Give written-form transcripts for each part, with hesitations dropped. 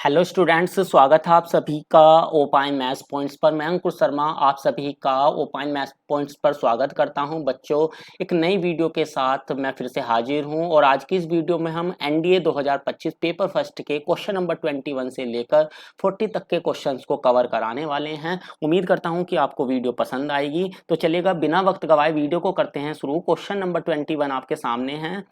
Hello students, स्वागत है आप सभी का ओपाइन मैथ्स पॉइंट्स पर। मैं अंकुर शर्मा आप सभी का ओपाइन मैथ्स पॉइंट्स पर स्वागत करता हूं। बच्चों, एक नई वीडियो के साथ मैं फिर से हाजिर हूं और आज की इस वीडियो में हम एनडीए 2025 पेपर फर्स्ट के क्वेश्चन नंबर 21 से लेकर 40 तक के क्वेश्चंस को कवर कराने वाले हैं। उम्मीद करता हूं कि आपको वीडियो पसंद आएगी। तो चलिएगा, बिना वक्त गवाए वीडियो को करते हैं शुरू। क्वेश्चन नंबर 21 आपके सामने है।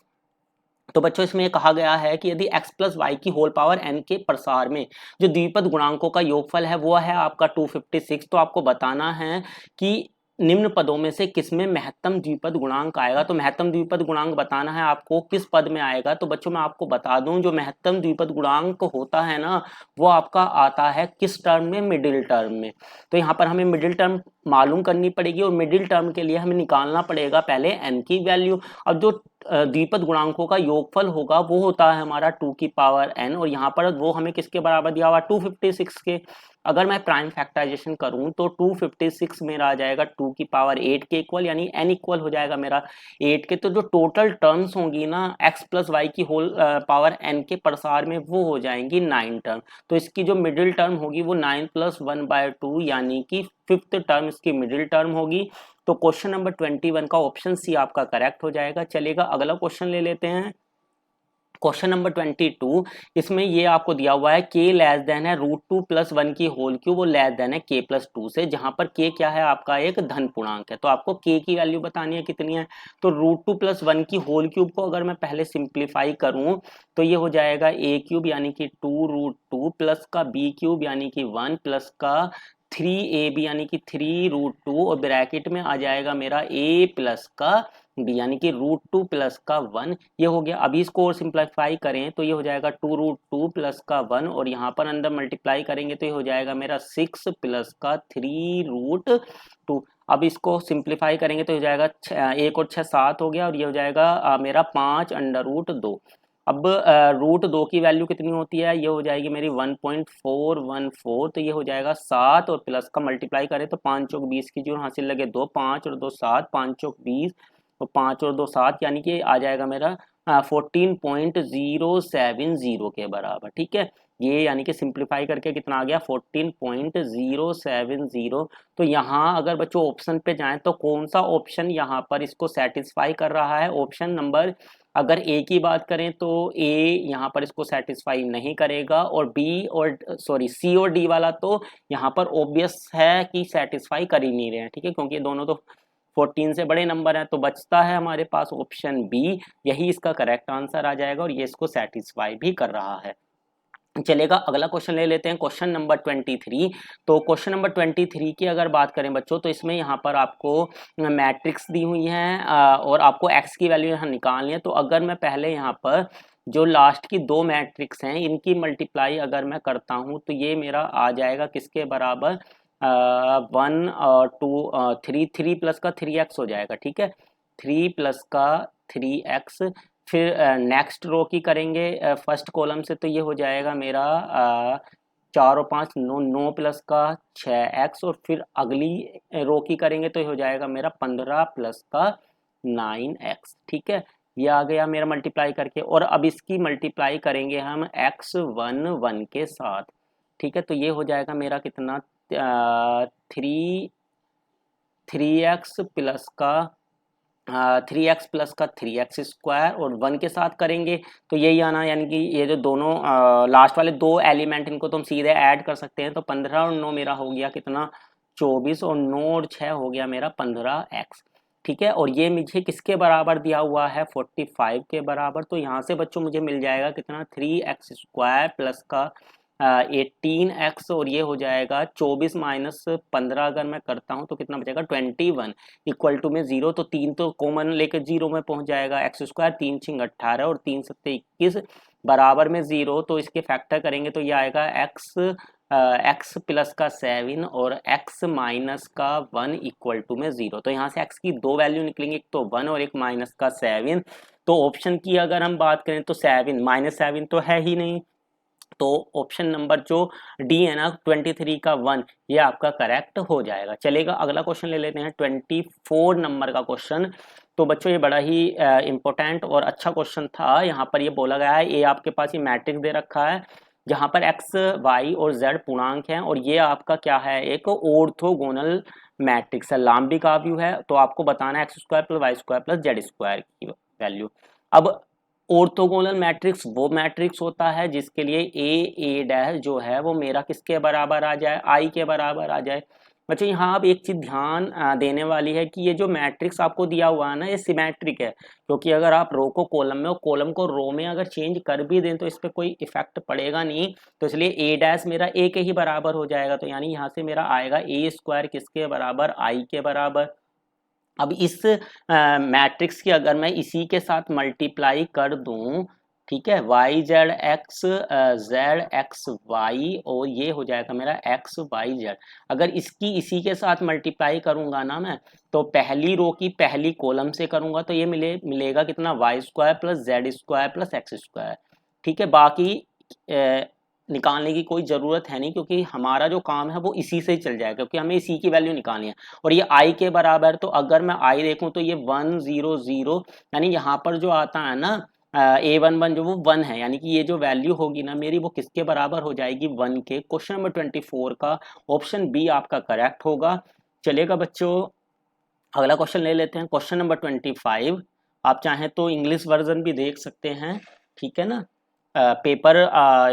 तो बच्चों, इसमें कहा गया है कि यदि x प्लस वाई की होल पावर n के प्रसार में जो द्विपद गुणांकों का योगफल है वो है आपका 256, तो आपको बताना है कि निम्न पदों में से किसमें महत्तम द्विपद गुणांक आएगा। तो महत्तम द्विपद गुणांक बताना है आपको किस पद में आएगा। तो बच्चों, मैं आपको बता दूं, जो महत्तम द्विपद गुणांक होता है ना, वो आपका आता है किस टर्म में? मिडिल टर्म में। तो यहाँ पर हमें मिडिल टर्म मालूम करनी पड़ेगी और मिडिल टर्म के लिए हमें निकालना पड़ेगा पहले n की वैल्यू। अब जो द्विपद गुणांकों का योगफल होगा वो होता है हमारा 2 की पावर n, और यहाँ पर वो हमें किसके बराबर दिया हुआ? 256 के। अगर मैं प्राइम फैक्टराइजेशन करूं तो 256 मेरा आ जाएगा 2 की पावर 8 के इक्वल, यानी n इक्वल हो जाएगा मेरा 8 के। तो जो टोटल टर्म्स होंगी ना x प्लस वाई की होल पावर n के प्रसार में, वो हो जाएंगी 9 टर्म। तो इसकी जो मिडिल टर्म होगी वो 9 प्लस 1/2, यानी कि फिफ्थ टर्म इसकी मिडिल टर्म होगी। तो क्वेश्चन नंबर 21 का ऑप्शन सी आपका करेक्ट हो जाएगा। चलेगा, अगला क्वेश्चन ले लेते हैं। क्वेश्चन नंबर 22, इसमें ये आपको दिया हुआ है k लेस देन है √2 प्लस 1 की होल क्यूब, वो लेस देन है k प्लस 2 से, जहां पर k क्या है? आपका एक धन पूर्णांक है। तो आपको k की वैल्यू बतानी है कितनी है। तो √2 प्लस 1 की होल क्यूब को अगर मैं पहले सिंप्लीफाई करूं तो ये हो जाएगा a क्यूब यानी कि 2√2 प्लस का b क्यूब यानी कि 1 प्लस का 3ab यानी कि 3√2, और ब्रैकेट में आ जाएगा मेरा a प्लस का b यानी कि √2 प्लस का 1। ये हो गया। अभी इसको और सिंप्लीफाई करें तो ये हो जाएगा 2√2 प्लस का 1, और यहाँ पर अंदर मल्टीप्लाई करेंगे तो ये हो जाएगा मेरा 6 प्लस का 3√2। अब इसको सिंप्लीफाई करेंगे तो हो जाएगा 1 और 6 7 हो गया, और ये हो जाएगा मेरा 5√2। अब √2 की वैल्यू कितनी होती है? ये हो जाएगी मेरी 1.414। तो ये हो जाएगा 7 और प्लस का मल्टीप्लाई करें तो 5 चौक 20 की जो हासिल लगे 2, 5 और 2 7, 5 चौक 20 और 5 और 2 7, यानी कि आ जाएगा मेरा 14.070 के बराबर। ठीक है, ये यानी कि सिंप्लीफाई करके कितना आ गया? 14.070। तो यहाँ अगर बच्चों ऑप्शन पे जाएं तो कौन सा ऑप्शन यहाँ पर इसको सेटिस्फाई कर रहा है? ऑप्शन नंबर, अगर ए की बात करें तो ए यहाँ पर इसको सेटिस्फाई नहीं करेगा, और बी और सी और डी वाला तो यहाँ पर ऑब्वियस है कि सेटिस्फाई कर ही नहीं रहे हैं। ठीक है, क्योंकि दोनों तो 14 से बड़े नंबर हैं। तो बचता है हमारे पास ऑप्शन बी, यही इसका करेक्ट आंसर आ जाएगा, और ये इसको सेटिस्फाई भी कर रहा है। चलेगा, अगला क्वेश्चन ले लेते हैं, क्वेश्चन नंबर 23। तो क्वेश्चन नंबर 23 की अगर बात करें बच्चों, तो इसमें यहाँ पर आपको मैट्रिक्स दी हुई है और आपको x की वैल्यू यहाँ निकालनी है। तो अगर मैं पहले यहाँ पर जो लास्ट की दो मैट्रिक्स हैं इनकी मल्टीप्लाई अगर मैं करता हूँ तो ये मेरा आ जाएगा किसके बराबर? 1 और 2 3 प्लस का 3x हो जाएगा। ठीक है, 3 प्लस का 3x। फिर नेक्स्ट रो की करेंगे फर्स्ट कॉलम से, तो ये हो जाएगा मेरा 4 और 5 9, 9 प्लस का 6x, और फिर अगली रो की करेंगे तो ये हो जाएगा मेरा 15 प्लस का 9x। ठीक है, ये आ गया मेरा मल्टीप्लाई करके, और अब इसकी मल्टीप्लाई करेंगे हम x11 के साथ। ठीक है, तो ये हो जाएगा मेरा कितना? 3x प्लस का 3x प्लस का 3x स्क्वायर, और 1 के साथ करेंगे तो यही आना, यानी कि ये जो दोनों लास्ट वाले दो एलिमेंट इनको तो हम सीधे ऐड कर सकते हैं। तो 15 और 9 मेरा हो गया कितना? 24, और 9 और 6 हो गया मेरा 15x। ठीक है, और ये मुझे किसके बराबर दिया हुआ है? 45 के बराबर। तो यहाँ से बच्चों मुझे मिल जाएगा कितना? 3x स्क्वायर प्लस का 18x, और ये हो जाएगा 24 माइनस 15 अगर मैं करता हूँ तो कितना बचेगा? 21 इक्वल टू में 0, तो 3 तो कॉमन लेके 0 में पहुंच जाएगा। एक्स स्क्वायर 3 छिंग 18 और 3 सत्ते 21 बराबर में 0, तो इसके फैक्टर करेंगे तो ये आएगा x प्लस का 7 और x माइनस का 1 इक्वल टू में 0। तो यहाँ से x की दो वैल्यू निकलेंगे, एक तो 1 और एक माइनस का 7। तो ऑप्शन की अगर हम बात करें तो 7 -7 तो है ही नहीं, तो ऑप्शन नंबर जो डी है ना 23 का 1, ये आपका करेक्ट हो जाएगा। चलेगा, अगला क्वेश्चन ले लेते हैं, 24 नंबर का क्वेश्चन। तो बच्चों ये बड़ा ही इंपॉर्टेंट और अच्छा क्वेश्चन था। यहाँ पर ये बोला गया है, ये आपके पास ये मैट्रिक्स दे रखा है जहाँ पर एक्स वाई और जेड पूर्णांक हैं और ये आपका क्या है, एक ऑर्थोगोनल मैट्रिक्स है, लाम्बिक आव्यूह है। तो आपको बताना है x square plus y square plus z square की वैल्यू। अब ऑर्थोगोनल मैट्रिक्स वो मैट्रिक्स होता है जिसके लिए ए डैश जो है वो मेरा किसके बराबर आ जाए, आई के बराबर आ जाए। बच्चों यहाँ अब एक चीज ध्यान देने वाली है कि ये जो मैट्रिक्स आपको दिया हुआ है ना, ये सिमेट्रिक है, क्योंकि अगर आप रो को कॉलम में और कॉलम को रो में अगर चेंज कर भी दें तो इस पर कोई इफेक्ट पड़ेगा नहीं। तो इसलिए ए डैश मेरा ए के ही बराबर हो जाएगा। तो यानी यहाँ से मेरा आएगा ए स्क्वायर किसके बराबर, आई के बराबर। अब इस मैट्रिक्स की अगर मैं इसी के साथ मल्टीप्लाई कर दूं, ठीक है, वाई जेड एक्स वाई, और ये हो जाएगा मेरा एक्स वाई जेड। अगर इसकी इसी के साथ मल्टीप्लाई करूंगा ना मैं, तो पहली रो की पहली कॉलम से करूंगा तो ये मिलेगा कितना, y square plus z square plus x square. ठीक है, बाकी निकालने की कोई ज़रूरत है नहीं, क्योंकि हमारा जो काम है वो इसी से ही चल जाएगा, क्योंकि हमें इसी की वैल्यू निकालनी है। और ये आई के बराबर, तो अगर मैं आई देखूं तो ये 1 0 0, यानी यहाँ पर जो आता है ना A11 जो वो 1 है, यानी कि ये जो वैल्यू होगी ना मेरी वो किसके बराबर हो जाएगी, 1 के। क्वेश्चन नंबर 24 का ऑप्शन बी आपका करेक्ट होगा। चलेगा बच्चों, अगला क्वेश्चन ले लेते हैं, क्वेश्चन नंबर 25। आप चाहें तो इंग्लिश वर्जन भी देख सकते हैं, ठीक है ना। पेपर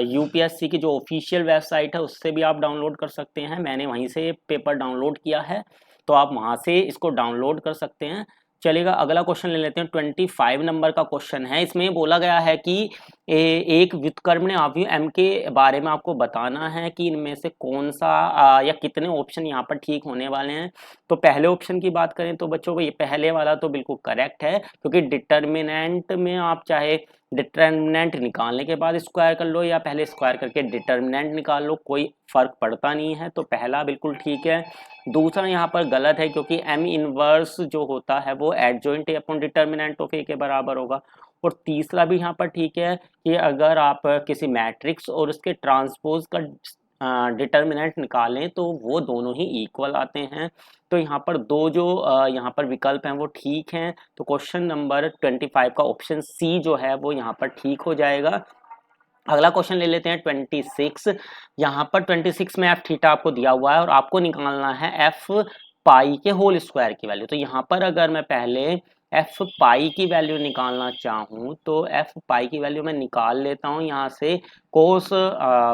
यूपीएससी की जो ऑफिशियल वेबसाइट है उससे भी आप डाउनलोड कर सकते हैं, मैंने वहीं से पेपर डाउनलोड किया है, तो आप वहाँ से इसको डाउनलोड कर सकते हैं। चलेगा, अगला क्वेश्चन ले लेते हैं। 25 नंबर का क्वेश्चन है, इसमें बोला गया है कि एक व्युत्क्रमण आव्यूह एम के बारे में आपको बताना है कि इनमें से कौन सा या कितने ऑप्शन यहाँ पर ठीक होने वाले हैं। तो पहले ऑप्शन की बात करें तो बच्चों को ये पहले वाला तो बिल्कुल करेक्ट है, क्योंकि डिटर्मिनेंट में आप चाहे डिटर्मिनेंट निकालने के बाद स्क्वायर कर लो या पहले स्क्वायर करके डिटर्मिनेंट निकाल लो, कोई फर्क पड़ता नहीं है। तो पहला बिल्कुल ठीक है। दूसरा यहाँ पर गलत है, क्योंकि एम इनवर्स जो होता है वो एडजॉइंट अपॉन डिटर्मिनेंट ऑफ ए के बराबर होगा। और तीसरा भी यहाँ पर ठीक है कि अगर आप किसी मैट्रिक्स और उसके ट्रांसपोज का डिटर्मिनेंट निकालें तो वो दोनों ही इक्वल आते हैं। तो यहाँ पर दो जो यहाँ पर विकल्प हैं वो ठीक हैं। तो क्वेश्चन नंबर 25 का ऑप्शन सी जो है वो यहाँ पर ठीक हो जाएगा। अगला क्वेश्चन ले लेते हैं 26। यहाँ पर 26 में एफ थीटा आपको दिया हुआ है और आपको निकालना है एफ पाई के होल स्क्वायर की वैल्यू। तो यहाँ पर अगर मैं पहले एफ पाई की वैल्यू निकालना चाहूँ तो एफ पाई की वैल्यू मैं निकाल लेता हूँ यहाँ से। कोस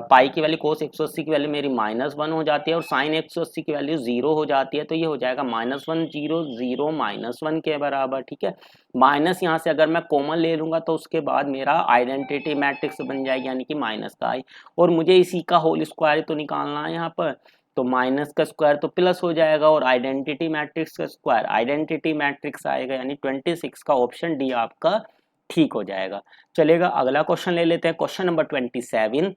पाई की वैल्यू, कोस 180 की वैल्यू मेरी -1 हो जाती है और साइन 180 की वैल्यू 0 हो जाती है। तो ये हो जाएगा -1 0 0 -1 के बराबर, ठीक है। माइनस यहाँ से अगर मैं कॉमन ले लूँगा तो उसके बाद मेरा आइडेंटिटी मैट्रिक्स बन जाएगी, यानी कि माइनस का आई, और मुझे इसी का होल स्क्वायर तो निकालना है यहाँ पर। तो माइनस का स्क्वायर तो प्लस हो जाएगा और आइडेंटिटी मैट्रिक्स का स्क्वायर आइडेंटिटी मैट्रिक्स आएगा, यानी 26 का ऑप्शन डी आपका ठीक हो जाएगा। चलेगा, अगला क्वेश्चन ले लेते हैं, क्वेश्चन नंबर 27।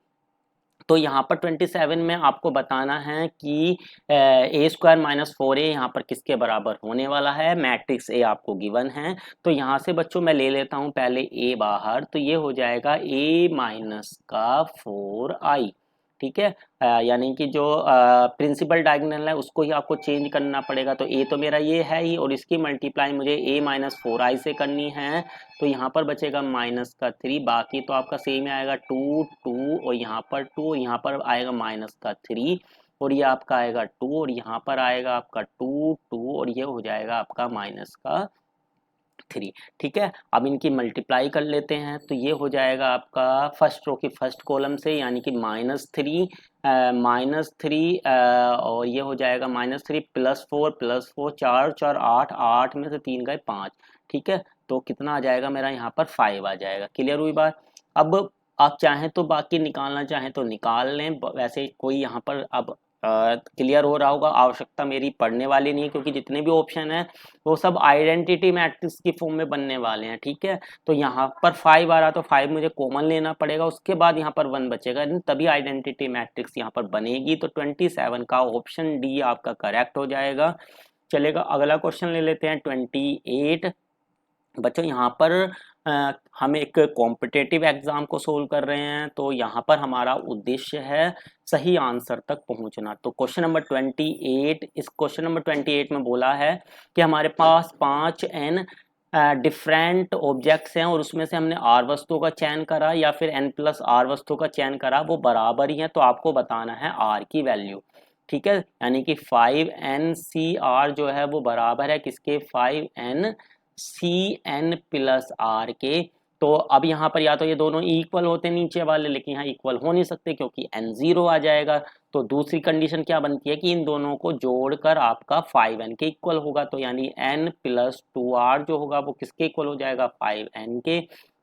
तो यहाँ पर 27 में आपको बताना है कि ए स्क्वायर -4a यहाँ पर किसके बराबर होने वाला है। मैट्रिक्स ए आपको गिवन है, तो यहाँ से बच्चों मैं ले लेता हूँ पहले ए बाहर, तो ये हो जाएगा a माइनस का 4i, ठीक है। यानी कि जो प्रिंसिपल डायगोनल है उसको ही आपको चेंज करना पड़ेगा। तो ए तो मेरा ये है ही और इसकी मल्टीप्लाई मुझे a माइनस 4i से करनी है। तो यहाँ पर बचेगा माइनस का 3, बाकी तो आपका सेम ही आएगा 2 2 और यहाँ पर 2 और यहाँ पर आएगा माइनस का 3 और ये आपका आएगा 2 और यहाँ पर आएगा आपका 2 2 और ये हो जाएगा आपका माइनस का 3, ठीक है। अब इनकी मल्टीप्लाई कर लेते हैं तो ये हो जाएगा आपका फर्स्ट रो की फर्स्ट कॉलम से, यानी कि -3 और ये हो जाएगा -3 +4 4 4 8 8 में से 3 गए 5, ठीक है। तो कितना आ जाएगा मेरा यहाँ पर 5 आ जाएगा। क्लियर हुई बात। अब आप चाहें तो बाकी निकालना चाहें तो निकाल लें, वैसे कोई यहाँ पर अब क्लियर हो रहा होगा, आवश्यकता मेरी पढ़ने वाली नहीं है, क्योंकि जितने भी ऑप्शन है वो सब आइडेंटिटी मैट्रिक्स की फॉर्म में बनने वाले हैं, ठीक है। तो यहाँ पर 5 आ रहा तो 5 मुझे कॉमन लेना पड़ेगा, उसके बाद यहाँ पर 1 बचेगा, तभी आइडेंटिटी मैट्रिक्स यहाँ पर बनेगी। तो 27 का ऑप्शन डी आपका करेक्ट हो जाएगा। चलेगा, अगला क्वेश्चन ले लेते हैं 28। बच्चों यहाँ पर हम एक कॉम्पिटेटिव एग्जाम को सोल्व कर रहे हैं, तो यहाँ पर हमारा उद्देश्य है सही आंसर तक पहुँचना। तो क्वेश्चन नंबर 28, इस क्वेश्चन नंबर 28 में बोला है कि हमारे पास 5n डिफरेंट ऑब्जेक्ट्स हैं और उसमें से हमने आर वस्तुओं का चयन करा या फिर n प्लस आर वस्तुओं का चयन करा, वो बराबर ही है, तो आपको बताना है आर की वैल्यू। ठीक है, यानी कि 5n जो है वो बराबर है किसके, 5n प्लस आर के। तो अब यहाँ पर या तो ये दोनों इक्वल होते नीचे वाले, लेकिन यहाँ इक्वल हो नहीं सकते क्योंकि n 0 आ जाएगा। तो दूसरी कंडीशन क्या बनती है कि इन दोनों को जोड़कर आपका 5n के इक्वल होगा, तो यानी n प्लस 2r जो होगा वो किसके इक्वल हो जाएगा, 5n के।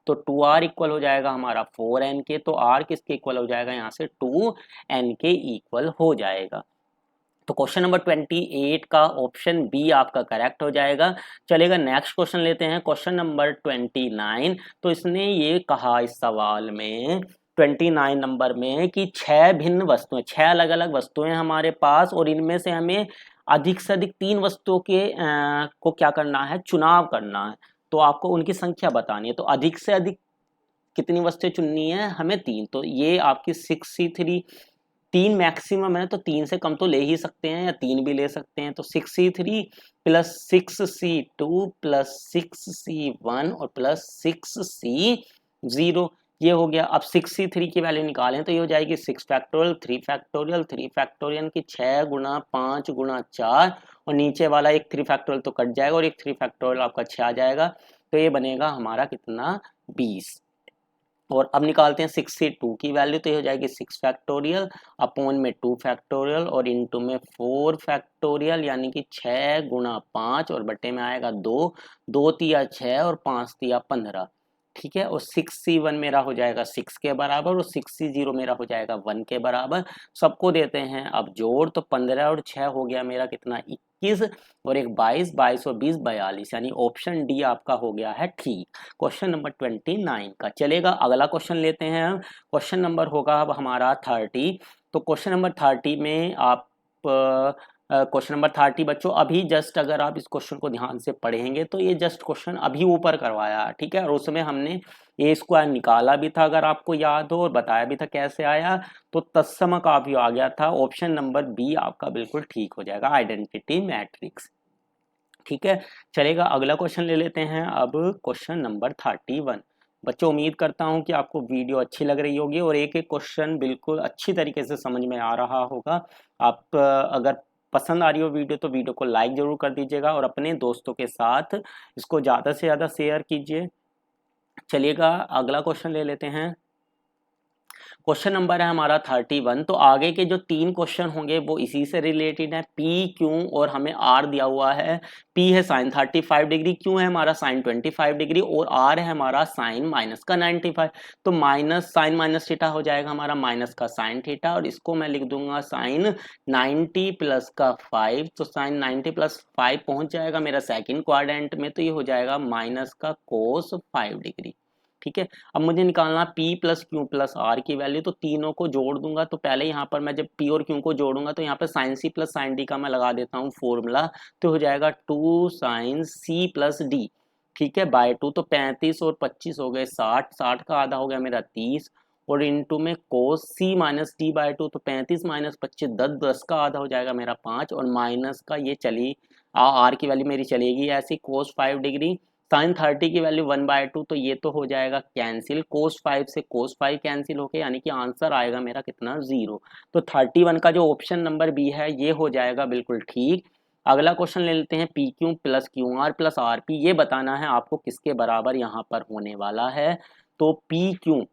तो 2r इक्वल हो जाएगा हमारा 4n के, तो r किसके इक्वल हो जाएगा, यहाँ से 2n के इक्वल हो जाएगा। तो क्वेश्चन नंबर 28 का ऑप्शन बी आपका करेक्ट हो जाएगा। चलेगा, नेक्स्ट क्वेश्चन लेते हैं, क्वेश्चन नंबर 29। तो इसने ये कहा इस सवाल में 29 नंबर में कि 6 भिन्न वस्तुएं, 6 अलग अलग वस्तुएं हमारे पास, और इनमें से हमें अधिक से अधिक 3 वस्तुओं के को क्या करना है, चुनाव करना है। तो आपको उनकी संख्या बतानी है। तो अधिक से अधिक कितनी वस्तुएं चुननी है, हमें 3। तो ये आपकी 6C3, 3 मैक्सिमम है, तो 3 से कम तो ले ही सकते हैं या 3 भी ले सकते हैं। तो 6C3 plus 6C2 plus 6C1 और प्लस 6C0, ये हो गया। अब 6C3 की वैल्यू निकालें तो ये हो जाएगी 6 फैक्टोरियल 3 फैक्टोरियल 3 फैक्टोरियल की 6 गुना 5 गुना 4, और नीचे वाला एक 3 फैक्टोरियल तो कट जाएगा और एक 3 फैक्टोरियल आपका 6 आ जाएगा। तो ये बनेगा हमारा कितना, 20। और अब निकालते हैं 6 से 2 की वैल्यू, तो ये हो जाएगी 6 फैक्टोरियल अपॉन में 2 फैक्टोरियल और इनटू में 4 फैक्टोरियल, यानी कि 6 गुना 5 और बटे में आएगा 2, 2 तिया 6 और 5 तिया 15। ठीक है, और 6C1 मेरा हो जाएगा 6 के बराबर और 6C0 मेरा हो जाएगा 1 के बराबर। सबको देते हैं अब जोड़, तो 15 और 6 हो गया मेरा कितना, 21, और एक 22, 22 और 20 42, यानी ऑप्शन डी आपका हो गया है ठीक, क्वेश्चन नंबर 29 का। चलेगा, अगला क्वेश्चन लेते हैं हम, क्वेश्चन नंबर होगा अब हमारा 30। तो क्वेश्चन नंबर 30 में आप क्वेश्चन नंबर 30 बच्चों, अभी जस्ट अगर आप इस क्वेश्चन को ध्यान से पढ़ेंगे तो ये जस्ट क्वेश्चन अभी ऊपर करवाया, ठीक है, और उसमें हमने ए स्क्वायर निकाला भी था अगर आपको याद हो, और बताया भी था कैसे आया। तो तत्सम का भी आ गया था, ऑप्शन नंबर बी आपका बिल्कुल ठीक हो जाएगा, आइडेंटिटी मैट्रिक्स। ठीक है, चलेगा, अगला क्वेश्चन ले लेते हैं अब, क्वेश्चन नंबर 31। बच्चों उम्मीद करता हूं कि आपको वीडियो अच्छी लग रही होगी और एक एक क्वेश्चन बिल्कुल अच्छी तरीके से समझ में आ रहा होगा। आप अगर पसंद आ रही हो वीडियो तो वीडियो को लाइक जरूर कर दीजिएगा और अपने दोस्तों के साथ इसको ज़्यादा से ज़्यादा शेयर कीजिए। चलिएगा, अगला क्वेश्चन ले लेते हैं, क्वेश्चन नंबर है हमारा 31। तो आगे के जो 3 क्वेश्चन होंगे वो इसी से रिलेटेड है, पी क्यू और हमें आर दिया हुआ है। पी है साइन 35 डिग्री, क्यू है हमारा साइन 25 डिग्री और आर है हमारा साइन माइनस का 95। तो माइनस साइन माइनस थीटा हो जाएगा हमारा माइनस का साइन थीटा, और इसको मैं लिख दूंगा साइन 90 प्लस का 5। तो साइन 90 प्लस 5 पहुंच जाएगा मेरा सेकंड क्वाड्रेंट में, तो ये हो जाएगा माइनस का कोस 5 डिग्री। ठीक है, अब मुझे निकालना P plus q plus r की वैल्यू, तो तीनों को जोड़ दूंगा। तो पहले यहाँ पर मैं जब P और Q को जोड़ूंगा तो यहाँ पर sine C plus sine D का मैं लगा देता हूँ फॉर्मूला, तो हो जाएगा 2 साइन C प्लस D। ठीक है, बाय 2, तो 35 और 25 हो गए 60, 60 का आधा हो गया मेरा 30, और इनटू में कोस C माइनस D बाय 2, तो 35 माइनस 25 10, 10 का आधा हो जाएगा मेरा 5, और माइनस का ये चली आर की वैल्यू मेरी चलेगी ऐसी कोस 5 डिग्री। साइन 30 की वैल्यू 1/2, तो ये तो हो जाएगा कैंसिल, कोस 5 से कोस 5 कैंसिल होके, यानी कि आंसर आएगा मेरा कितना, 0। तो 31 का जो ऑप्शन नंबर बी है ये हो जाएगा बिल्कुल ठीक। अगला क्वेश्चन ले लेते हैं, P Q plus Q R plus R P, ये बताना है आपको किसके बराबर यहाँ पर होने वाला है। तो पी क्यू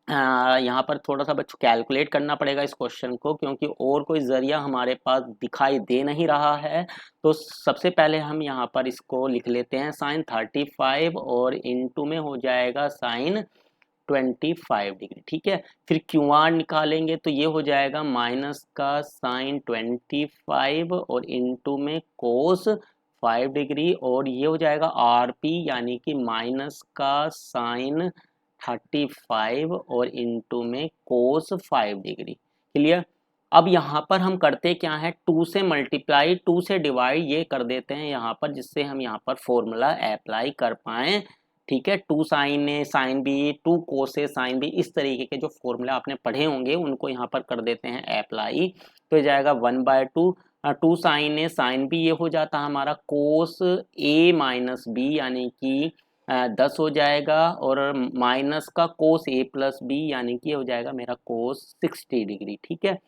यहाँ पर थोड़ा सा बच्चों कैलकुलेट करना पड़ेगा इस क्वेश्चन को, क्योंकि और कोई जरिया हमारे पास दिखाई दे नहीं रहा है। तो सबसे पहले हम यहाँ पर इसको लिख लेते हैं साइन 35 और इनटू में हो जाएगा साइन 25 डिग्री। ठीक है, फिर क्यू आर निकालेंगे तो ये हो जाएगा माइनस का साइन 25 और इनटू में कोस 5 डिग्री, और ये हो जाएगा आर पी यानी कि माइनस का साइन 35 और इनटू में कोस 5 डिग्री। क्लियर। अब यहाँ पर हम करते क्या है, 2 से मल्टीप्लाई 2 से डिवाइड ये कर देते हैं यहाँ पर, जिससे हम यहाँ पर फॉर्मूला अप्लाई कर पाए। ठीक है, 2 sign A sine B 2 cos A sine B, इस तरीके के जो फॉर्मूला आपने पढ़े होंगे उनको यहाँ पर कर देते हैं अप्लाई। तो जाएगा 1/2 two sine A sine B, ये हो जाता है हमारा कोस ए माइनस बी यानी कि 10 हो जाएगा, और माइनस का कोस ए प्लस बी यानी कि हो जाएगा मेरा कोस 60 डिग्री। ठीक है,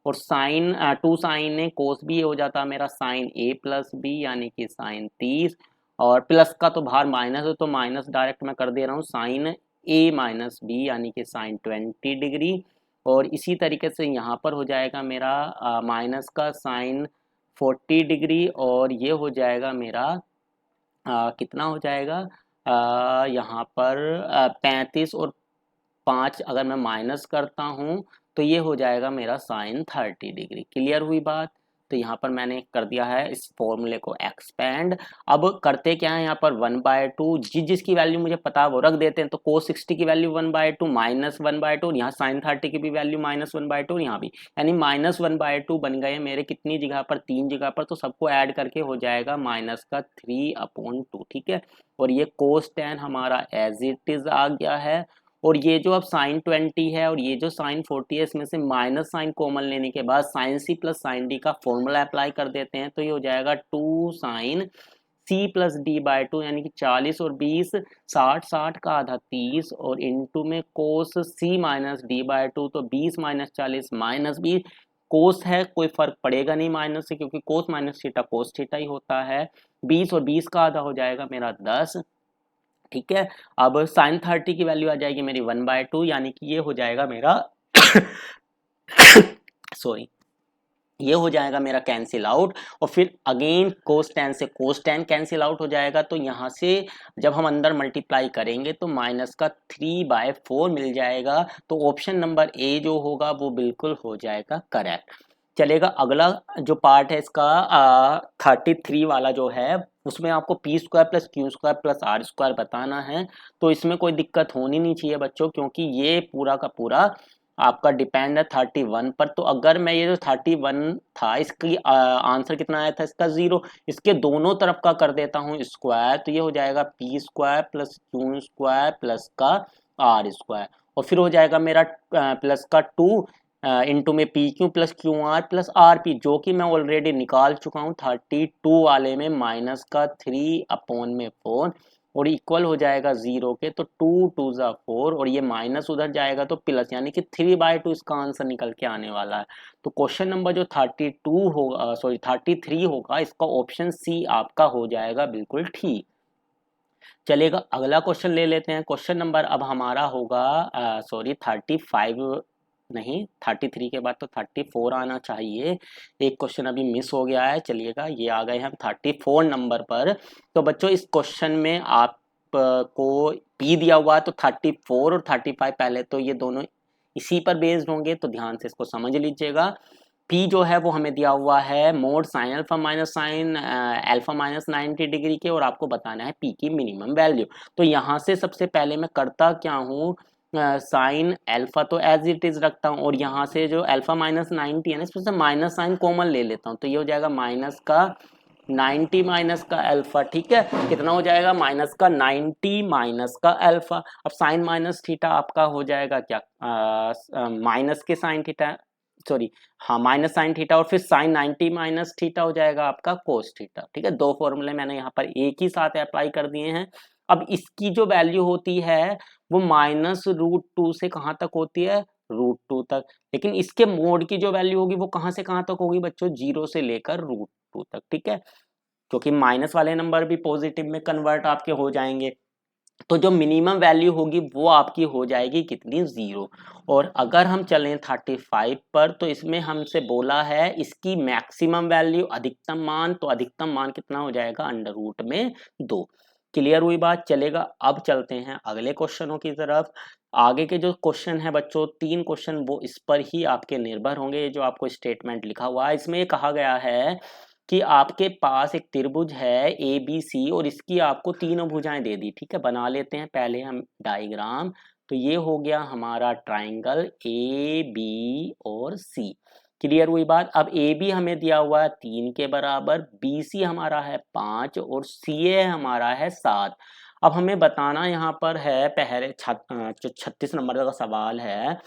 और sign to sine A cos B हो जाता है मेरा साइन ए प्लस बी यानी कि साइन 30, और प्लस का तो बाहर माइनस है तो माइनस डायरेक्ट मैं कर दे रहा हूँ साइन ए माइनस बी यानी कि साइन 20 डिग्री। और इसी तरीके से यहाँ पर हो जाएगा मेरा माइनस का साइन 40 डिग्री, और ये हो जाएगा मेरा कितना हो जाएगा यहाँ पर 35, और 5 अगर मैं माइनस करता हूँ तो ये हो जाएगा मेरा साइन 30 डिग्री। क्लियर हुई बात? तो यहाँ पर मैंने कर दिया है इस फॉर्मूले को एक्सपेंड। अब करते क्या है, यहाँ पर 1/2 जिसकी वैल्यू मुझे पता है वो रख देते हैं। तो कोस 60 की वैल्यू 1/2 माइनस 1/2, यहाँ साइन 30 की भी वैल्यू माइनस 1/2, यहाँ भी यानी माइनस 1/2 बन गए मेरे कितनी जगह पर, 3 जगह पर। तो सबको ऐड करके हो जाएगा माइनस का 3/2। ठीक है, और ये कोस टेन हमारा एज इट इज आ गया है। और ये जो अब साइन 20 है और ये जो साइन 40 है, इसमें से माइनस साइन कॉमन लेने के बाद sine C plus sine D का फॉर्मूला अप्लाई कर देते हैं। तो ये हो जाएगा 2 sine C plus D by 2 यानी कि 40 और 20, 60, 60 का आधा 30, और इनटू में कोस सी माइनस डी बाई 2, तो 20 माइनस 40 माइनस 20। कोस है, कोई फर्क पड़ेगा नहीं माइनस से, क्योंकि cos minus theta cos theta ही होता है। 20 और 20 का आधा हो जाएगा मेरा 10। ठीक है, अब साइन 30 की वैल्यू आ जाएगी मेरी 1/2 यानी कि ये हो जाएगा मेरा सॉरी, ये हो जाएगा मेरा कैंसिल आउट। और फिर अगेन कोस टेन से कोस टेन कैंसिल आउट हो जाएगा। तो यहाँ से जब हम अंदर मल्टीप्लाई करेंगे तो माइनस का 3/4 मिल जाएगा। तो ऑप्शन नंबर ए जो होगा वो बिल्कुल हो जाएगा करेक्ट। चलेगा, अगला जो पार्ट है इसका 33 वाला जो है, उसमें आपको p square plus q square plus r square बताना है। तो इसमें कोई दिक्कत होनी नहीं चाहिए बच्चों, क्योंकि ये पूरा का पूरा आपका डिपेंड है 31 पर। तो अगर मैं ये जो 31 था इसकी आंसर कितना आया था इसका 0, इसके दोनों तरफ का कर देता हूँ स्क्वायर, तो ये हो जाएगा P square plus q square plus का आर स्क्वायर, और फिर हो जाएगा मेरा प्लस का 2 इंटू में P Q plus Q R plus R P, जो कि मैं ऑलरेडी निकाल चुका हूँ 32 वाले में, माइनस का 3/4 और इक्वल हो जाएगा 0 के। तो 2 2 ज़ा 4, और ये माइनस उधर जाएगा तो प्लस, यानी कि 3/2 इसका आंसर निकल के आने वाला है। तो क्वेश्चन नंबर जो 32 होगा, सॉरी 33 होगा, इसका ऑप्शन सी आपका हो जाएगा बिल्कुल ठीक। चलेगा, अगला क्वेश्चन ले लेते हैं। क्वेश्चन नंबर अब हमारा होगा सॉरी 35 नहीं, 33 के बाद तो 34 आना चाहिए। एक क्वेश्चन अभी मिस हो गया है। चलिएगा, ये आ गए हम 34 नंबर पर। तो बच्चों इस क्वेश्चन में आप को पी दिया हुआ है, तो 34 और 35 पहले तो ये दोनों इसी पर बेस्ड होंगे, तो ध्यान से इसको समझ लीजिएगा। पी जो है वो हमें दिया हुआ है mod sine alpha minus sine alpha minus 90 degree के, और आपको बताना है पी की मिनिमम वैल्यू। तो यहाँ से सबसे पहले मैं करता क्या हूँ, साइन अल्फा तो एज इट इज रखता हूँ, और यहाँ से जो अल्फा माइनस 90 है ना, इसमें से माइनस साइन कॉमन ले लेता हूँ। तो ये हो जाएगा माइनस का 90 माइनस का अल्फा। ठीक है, कितना हो जाएगा, माइनस का 90 माइनस का अल्फा। अब साइन माइनस थीटा आपका हो जाएगा क्या, माइनस के साइन थीटा, सॉरी हाँ माइनस साइन थीटा, और फिर साइन 90 माइनस थीटा हो जाएगा आपका कोस थीटा। ठीक है, दो फॉर्मूले मैंने यहाँ पर एक ही साथ अप्लाई कर दिए हैं। अब इसकी जो वैल्यू होती है वो -√2 से कहाँ तक होती है, √2 तक। लेकिन इसके मोड की जो वैल्यू होगी वो कहाँ से कहाँ तक होगी बच्चों, 0 से लेकर √2 तक। ठीक है, क्योंकि माइनस वाले नंबर भी पॉजिटिव में कन्वर्ट आपके हो जाएंगे। तो जो मिनिमम वैल्यू होगी वो आपकी हो जाएगी कितनी, 0। और अगर हम चलें 35 पर, तो इसमें हमसे बोला है इसकी मैक्सिमम वैल्यू, अधिकतम मान, तो अधिकतम मान कितना हो जाएगा, √2। क्लियर हुई बात? चलेगा, अब चलते हैं अगले क्वेश्चनों की तरफ। आगे के जो क्वेश्चन है बच्चों, 3 क्वेश्चन वो इस पर ही आपके निर्भर होंगे। जो आपको स्टेटमेंट लिखा हुआ है इसमें ये कहा गया है कि आपके पास एक त्रिभुज है ए बी सी, और इसकी आपको तीनों भुजाएं दे दी। ठीक है, बना लेते हैं पहले हम डायग्राम। तो ये हो गया हमारा ट्राइंगल ए बी और सी। क्लियर हुई बात? अब ए बी हमें दिया हुआ है 3 के बराबर, बी सी हमारा है 5, और सी ए हमारा है 7। अब हमें बताना यहाँ पर है पहले जो 36 नंबर का सवाल है,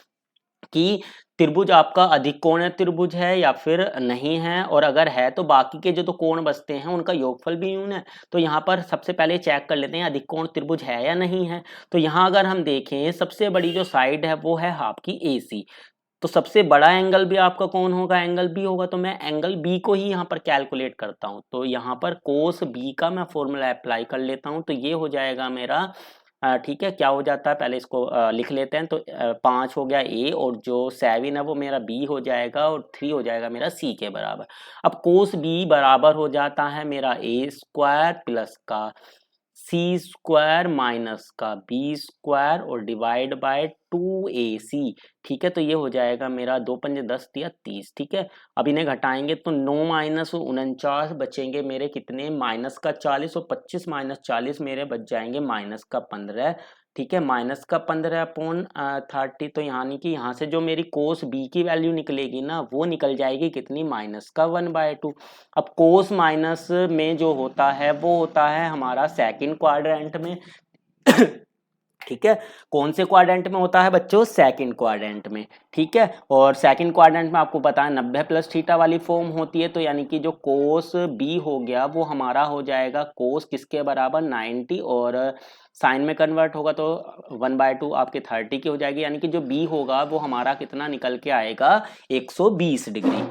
कि त्रिभुज आपका अधिक कोणीय त्रिभुज है या फिर नहीं है, और अगर है तो बाकी के जो तो कोण बचते हैं उनका योगफल भी यून है। तो यहाँ पर सबसे पहले चेक कर लेते हैं अधिक कोण त्रिभुज है या नहीं है। तो यहाँ अगर हम देखें सबसे बड़ी जो साइड है वो है आपकी AC। तो सबसे बड़ा एंगल भी आपका कौन होगा, एंगल बी होगा। तो मैं एंगल बी को ही यहाँ पर कैलकुलेट करता हूँ। तो यहाँ पर कोस बी का मैं फॉर्मूला अप्लाई कर लेता हूँ। तो ये हो जाएगा मेरा ठीक है, क्या हो जाता है पहले इसको लिख लेते हैं। तो 5 हो गया ए, और जो 7 है वो मेरा बी हो जाएगा, और 3 हो जाएगा मेरा सी के बराबर। अब कोस बी बराबर हो जाता है मेरा ए स्क्वायर प्लस का सी स्क्वायर माइनस का बी स्क्वायर और डिवाइड बाय 2AC। ठीक है, तो ये हो जाएगा मेरा 2 पंजे 10 दिया 30। ठीक है, अब इन्हें घटाएंगे तो 9 माइनस 49 बचेंगे मेरे कितने, माइनस का 40, और 25 माइनस 40 मेरे बच जाएंगे माइनस का 15। ठीक है, माइनस का 15 अपॉन 30। तो यानी कि यहाँ से जो मेरी कोस बी की वैल्यू निकलेगी ना वो निकल जाएगी कितनी, माइनस का 1/2। अब कोस माइनस में जो होता है वो होता है हमारा सेकंड क्वाड्रेंट में। ठीक है, कौन से क्वाड्रेंट में होता है बच्चों, सेकंड क्वाड्रेंट में। ठीक है, और सेकंड क्वाड्रेंट में आपको पता है 90 प्लस थीटा वाली फॉर्म होती है। तो यानी कि जो कोस बी हो गया वो हमारा हो जाएगा कोस किसके बराबर, 90, और साइन में कन्वर्ट होगा तो 1/2 आपके 30 की हो जाएगी। यानी कि जो बी होगा वो हमारा कितना निकल के आएगा, 120 डिग्री।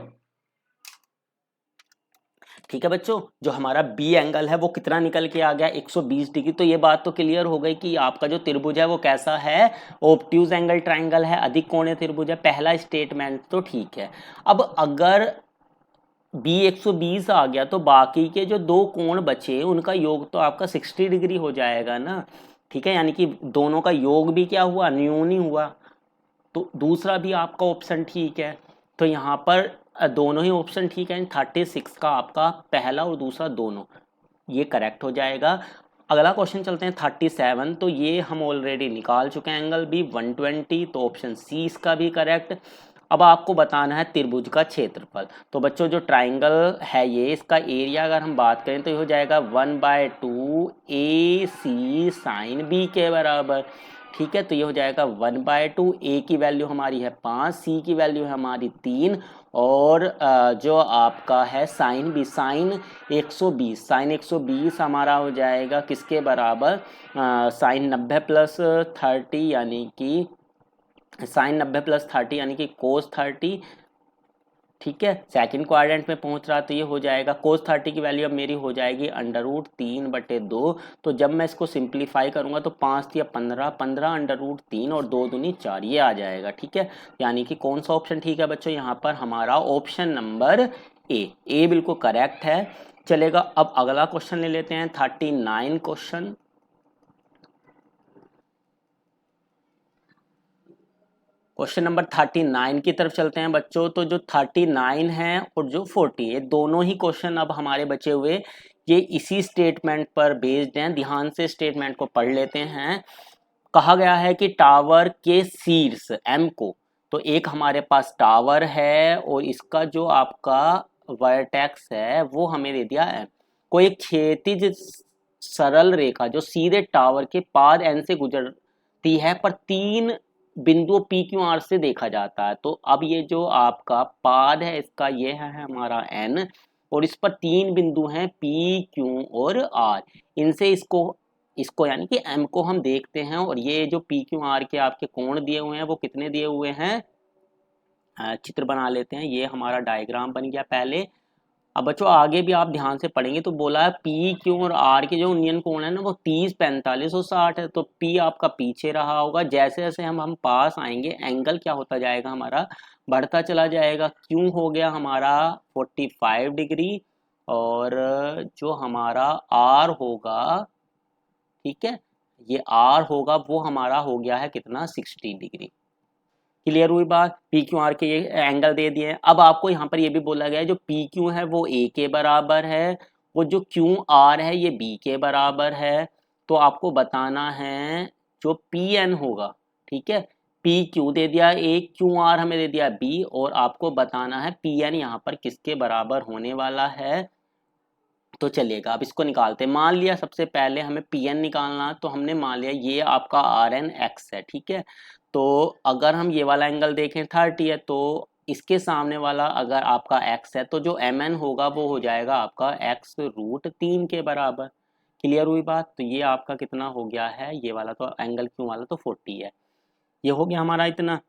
ठीक है बच्चों, जो हमारा बी एंगल है वो कितना निकल के आ गया, 120 डिग्री। तो ये बात तो क्लियर हो गई कि आपका जो त्रिभुज है वो कैसा है, ऑब्ट्यूज एंगल ट्राइंगल है, अधिक कोणीय त्रिभुज है। पहला स्टेटमेंट तो ठीक है। अब अगर बी 120 आ गया तो बाकी के जो दो कोण बचे उनका योग तो आपका 60 डिग्री हो जाएगा ना। ठीक है, यानी कि दोनों का योग भी क्या हुआ, न्यून ही हुआ। तो दूसरा भी आपका ऑप्शन ठीक है। तो यहाँ पर दोनों ही ऑप्शन ठीक है। 36 का आपका पहला और दूसरा दोनों ये करेक्ट हो जाएगा। अगला क्वेश्चन चलते हैं 37। तो ये हम ऑलरेडी निकाल चुके हैं एंगल बी 120। तो ऑप्शन सी इसका भी करेक्ट। अब आपको बताना है त्रिभुज का क्षेत्रफल। तो बच्चों जो ट्राइंगल है ये, इसका एरिया अगर हम बात करें तो ये हो जाएगा 1/2 AC साइन बी के बराबर। ठीक है, तो ये हो जाएगा 1/2। ए की वैल्यू हमारी है 5, सी की वैल्यू है हमारी 3, और जो आपका है साइन बी, साइन 120, साइन 120 हमारा हो जाएगा किसके बराबर, साइन 90 प्लस 30 यानी कि साइन 90 प्लस 30 यानी कि कोस 30। ठीक है, सेकंड क्वाड्रेंट में पहुंच रहा तो ये हो जाएगा कोस 30 की वैल्यू अब मेरी हो जाएगी √3/2। तो जब मैं इसको सिंप्लीफाई करूंगा तो 5 या 15, 15 √3 और 2 दूनी 4 ये आ जाएगा। ठीक है, यानी कि कौन सा ऑप्शन ठीक है बच्चों, यहाँ पर हमारा ऑप्शन नंबर ए बिल्कुल करेक्ट है। चलेगा, अब अगला क्वेश्चन ले लेते हैं 39 क्वेश्चन। क्वेश्चन नंबर 39 की तरफ चलते हैं बच्चों। तो जो 39 है और जो 40 है दोनों ही क्वेश्चन अब हमारे बचे हुए ये इसी स्टेटमेंट पर बेस्ड हैं। ध्यान से स्टेटमेंट को पढ़ लेते हैं। कहा गया है कि टावर के शीर्ष एम को, तो एक हमारे पास टावर है और इसका जो आपका वर्टेक्स है वो हमें दे दिया है। कोई एक क्षैतिज सरल रेखा जो सीधे टावर के पाद एन से गुजरती है पर 3 बिंदुओं पी क्यू आर से देखा जाता है। तो अब ये जो आपका पाद है इसका ये है हमारा एन, और इस पर 3 बिंदु हैं पी क्यू और आर। इनसे इसको यानी कि एम को हम देखते हैं, और ये जो पी क्यू आर के आपके कोण दिए हुए हैं वो कितने दिए हुए हैं, चित्र बना लेते हैं। ये हमारा डायग्राम बन गया पहले। अब बच्चों आगे भी आप ध्यान से पढ़ेंगे तो बोला है पी क्यू और आर के जो यूनियन कोण है ना वो 30, 45 और 60 है। तो पी आपका पीछे रहा होगा, जैसे जैसे हम पास आएंगे एंगल क्या होता जाएगा हमारा, बढ़ता चला जाएगा। क्यू हो गया हमारा 45 डिग्री, और जो हमारा आर होगा, ठीक है, ये आर होगा वो हमारा हो गया है कितना, 60 डिग्री। क्लियर हुई बात, पी क्यू आर के ये एंगल दे दिए हैं। अब आपको यहाँ पर ये भी बोला गया है जो पी क्यू है वो ए के बराबर है, वो जो क्यू आर है ये बी के बराबर है। तो आपको बताना है जो पी एन होगा, ठीक है, पी क्यू दे दिया ए, क्यू आर हमें दे दिया बी, और आपको बताना है पी एन यहाँ पर किसके बराबर होने वाला है। तो चलिएगा अब इसको निकालते हैं। मान लिया सबसे पहले हमें पी एन निकालना, तो हमने मान लिया ये आपका आर एन एक्स है, ठीक है। तो अगर हम ये वाला एंगल देखें 30 है, तो इसके सामने वाला अगर आपका x है तो जो एम एन होगा वो हो जाएगा आपका x√3 के बराबर। क्लियर हुई बात। तो ये आपका कितना हो गया है, ये वाला तो एंगल क्यू वाला तो 40 है। ये हो गया हमारा इतना।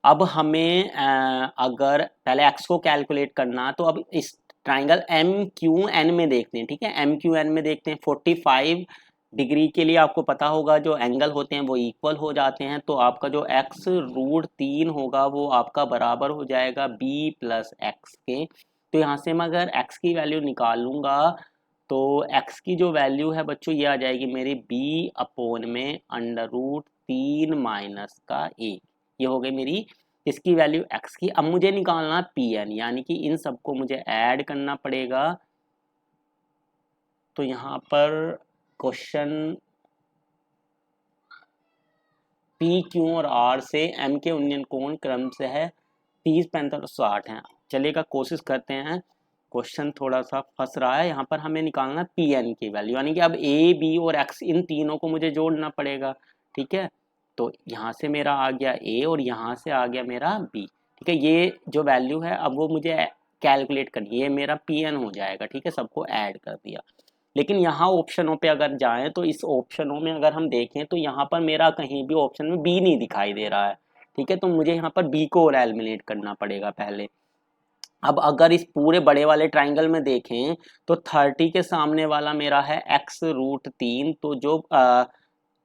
अब हमें अगर पहले x को कैलकुलेट करना, तो अब इस ट्राइंगल एम क्यू एन में देखते हैं, ठीक है। एम क्यू एन में देखते हैं 45 डिग्री के लिए आपको पता होगा जो एंगल होते हैं वो इक्वल हो जाते हैं। तो आपका जो x√3 होगा वो आपका बराबर हो जाएगा b प्लस एक्स के। तो यहाँ से मैं अगर x की वैल्यू निकालूंगा तो x की जो वैल्यू है बच्चों ये आ जाएगी मेरी b/√3 माइनस का a। ये हो गई मेरी इसकी वैल्यू x की। अब मुझे निकालना पी एन, यानी कि इन सबको मुझे ऐड करना पड़ेगा। तो यहाँ पर क्वेश्चन पी क्यू और आर से एम के उन्नयन कोण क्रम से है 30, 45, 60 है। चलिएगा कोशिश करते हैं। क्वेश्चन थोड़ा सा फंस रहा है। यहाँ पर हमें निकालना पी एन की वैल्यू, यानी कि अब ए बी और एक्स इन तीनों को मुझे जोड़ना पड़ेगा, ठीक है। तो यहाँ से मेरा आ गया ए और यहाँ से आ गया मेरा बी, ठीक है। ये जो वैल्यू है अब वो मुझे कैलकुलेट करनी है, ये मेरा पी एन हो जाएगा, ठीक है। सबको ऐड कर दिया। लेकिन यहाँ ऑप्शनों पे अगर जाएं तो इस ऑप्शनों में अगर हम देखें तो यहाँ पर मेरा कहीं भी ऑप्शन में बी नहीं दिखाई दे रहा है, ठीक है। तो मुझे यहाँ पर बी को एलिमिनेट करना पड़ेगा पहले। अब अगर इस पूरे बड़े वाले ट्राइंगल में देखें तो 30 के सामने वाला मेरा है x√3। तो जो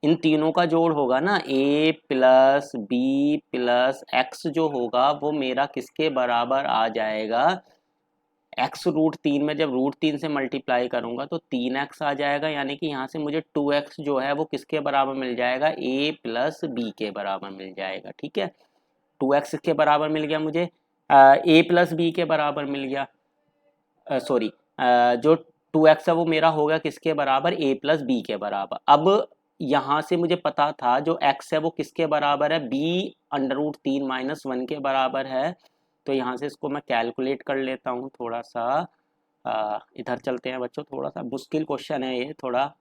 इन तीनों का जोड़ होगा ना a plus b plus x जो होगा वो मेरा किसके बराबर आ जाएगा, x√3 में जब √3 से मल्टीप्लाई करूंगा तो 3x आ जाएगा। यानी कि यहाँ से मुझे 2x जो है वो किसके बराबर मिल जाएगा, a प्लस बी के बराबर मिल जाएगा, ठीक है। 2x के बराबर मिल गया मुझे, a प्लस बी के बराबर मिल गया। सॉरी, जो 2x है वो मेरा होगा किसके बराबर, a प्लस बी के बराबर। अब यहाँ से मुझे पता था जो x है वो किसके बराबर है, b/√3 माइनस 1 के बराबर है। तो यहाँ से इसको मैं कैलकुलेट कर लेता हूँ थोड़ा सा। इधर चलते हैं बच्चों, थोड़ा सा मुश्किल क्वेश्चन है ये थोड़ा।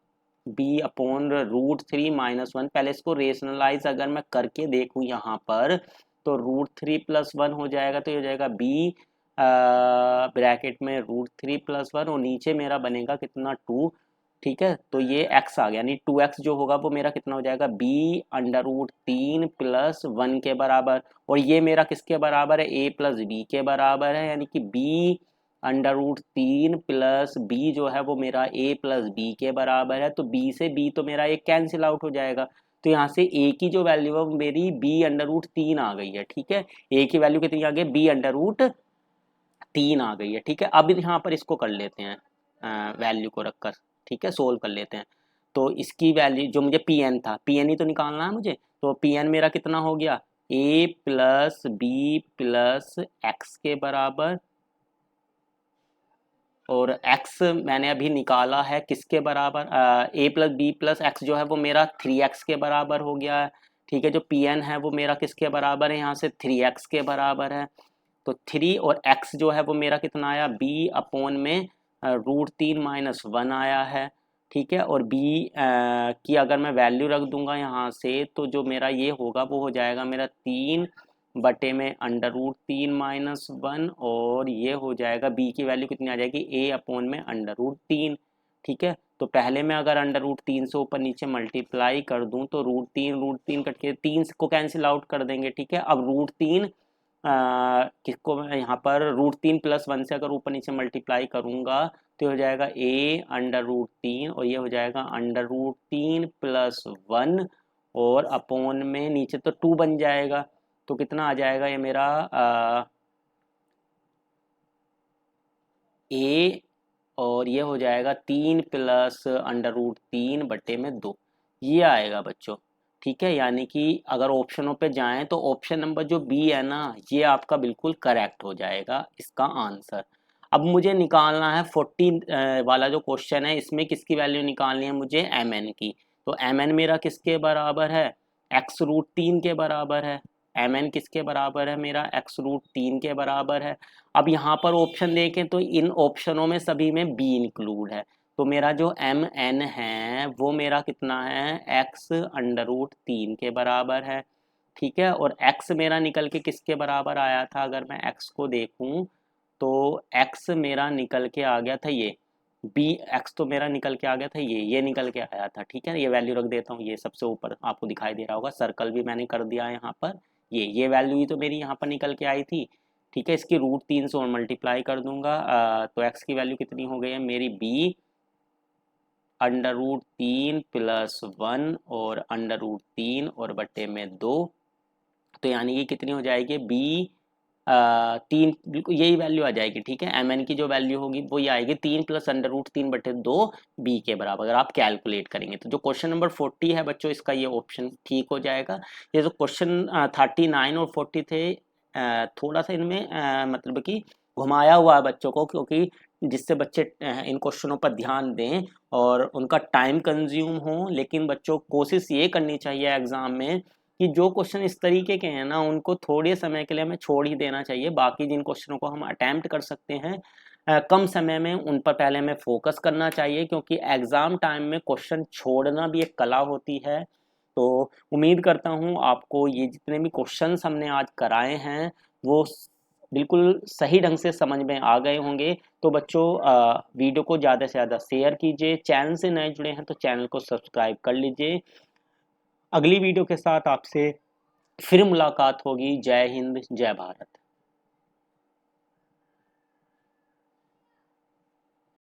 b/√3 माइनस 1, पहले इसको रेशनलाइज अगर मैं करके देखूँ यहाँ पर तो √3 प्लस 1 हो जाएगा। तो ये हो जाएगा b ब्रैकेट में √3 प्लस 1 और नीचे मेरा बनेगा कितना 2, ठीक है। तो ये x आ गया, यानी 2x जो होगा वो मेरा कितना हो जाएगा, b/√3 प्लस 1 के बराबर। और ये मेरा किसके बराबर है, a प्लस बी के बराबर है। यानी कि b/√3 प्लस b जो है वो मेरा a प्लस बी के बराबर है। तो b से b तो मेरा एक कैंसिल आउट हो जाएगा। तो यहाँ से a की जो वैल्यू है वो मेरी b/√3 आ गई है, ठीक है। a की वैल्यू कितनी आ गई, b/√3 आ गई है, ठीक है। अब यहाँ पर इसको कर लेते हैं वैल्यू को रखकर, ठीक है, सोल्व कर लेते हैं। तो इसकी वैल्यू जो मुझे पी एन था, पी एन ही तो निकालना है मुझे। तो पी एन मेरा कितना हो गया, a plus b plus x के बराबर। और x मैंने अभी निकाला है किसके बराबर, a plus b plus x जो है वो मेरा 3x के बराबर हो गया है, ठीक है। जो पी एन है वो मेरा किसके बराबर है, यहाँ से 3x के बराबर है। तो 3 और x जो है वो मेरा कितना आया, b/में √3 माइनस 1 आया है, ठीक है। और b की अगर मैं वैल्यू रख दूंगा यहाँ से तो जो मेरा ये होगा वो हो जाएगा मेरा 3/√3 माइनस 1। और ये हो जाएगा b की वैल्यू कितनी आ जाएगी, a/में √3, ठीक है। तो पहले मैं अगर √3 से ऊपर नीचे मल्टीप्लाई कर दूं तो √3 कट के 3 को कैंसिल आउट कर देंगे, ठीक है। अब √3 किसको मैं यहाँ पर √3 प्लस 1 से अगर ऊपर नीचे मल्टीप्लाई करूँगा तो हो जाएगा a/√3 और ये हो जाएगा √3 प्लस 1 और अपॉन में नीचे तो 2 बन जाएगा। तो कितना आ जाएगा ये मेरा a और ये हो जाएगा 3 प्लस √3/2, ये आएगा बच्चों, ठीक है। यानी कि अगर ऑप्शनों पे जाएं तो ऑप्शन नंबर जो बी है ना ये आपका बिल्कुल करेक्ट हो जाएगा इसका आंसर। अब मुझे निकालना है 40 वाला जो क्वेश्चन है, इसमें किसकी वैल्यू निकालनी है मुझे, एम एन की। तो एम एन मेरा किसके बराबर है, x√3 के बराबर है, mn किसके बराबर है मेरा, x√3 के बराबर है। अब यहाँ पर ऑप्शन देखें तो इन ऑप्शनों में सभी में b इंक्लूड है, तो मेरा जो mn है वो मेरा कितना है, x√3 के बराबर है। ठीक है, और x मेरा निकल के किसके बराबर आया था, अगर मैं x को देखूं तो x मेरा निकल के आ गया था ये बी, एक्स तो मेरा निकल के आ गया था ये निकल के आया था। ठीक है, ये वैल्यू रख देता हूँ, ये सबसे ऊपर आपको दिखाई दे रहा होगा, सर्कल भी मैंने कर दिया है यहाँ पर। ये वैल्यू ही तो मेरी यहाँ पर निकल के आई थी। ठीक है, इसकी √3 से और मल्टीप्लाई कर दूंगा, तो एक्स की वैल्यू कितनी हो गई है मेरी, बी √3 + 1 और √3 और बटे में 2, तो यानी कि कितनी हो जाएगी बी 3, बिल्कुल यही वैल्यू आ जाएगी। ठीक है, एम एन की जो वैल्यू होगी वो ये आएगी 3 + √3 बटे 2 बी के बराबर, अगर आप कैलकुलेट करेंगे तो। जो क्वेश्चन नंबर 40 है बच्चों, इसका ये ऑप्शन ठीक हो जाएगा। ये जो क्वेश्चन 39 और 40 थे, थोड़ा सा इनमें मतलब कि घुमाया हुआ है बच्चों को, क्योंकि जिससे बच्चे इन क्वेश्चनों पर ध्यान दें और उनका टाइम कंज्यूम हो। लेकिन बच्चों कोशिश ये करनी चाहिए एग्जाम में कि जो क्वेश्चन इस तरीके के हैं ना, उनको थोड़े समय के लिए हमें छोड़ ही देना चाहिए। बाकी जिन क्वेश्चनों को हम अटेम्प्ट कर सकते हैं कम समय में, उन पर पहले हमें फोकस करना चाहिए, क्योंकि एग्जाम टाइम में क्वेश्चन छोड़ना भी एक कला होती है। तो उम्मीद करता हूँ आपको ये जितने भी क्वेश्चंस हमने आज कराए हैं वो बिल्कुल सही ढंग से समझ में आ गए होंगे। तो बच्चों वीडियो को ज़्यादा से ज़्यादा शेयर कीजिए, चैनल से नए जुड़े हैं तो चैनल को सब्सक्राइब कर लीजिए। अगली वीडियो के साथ आपसे फिर मुलाकात होगी। जय हिंद, जय भारत।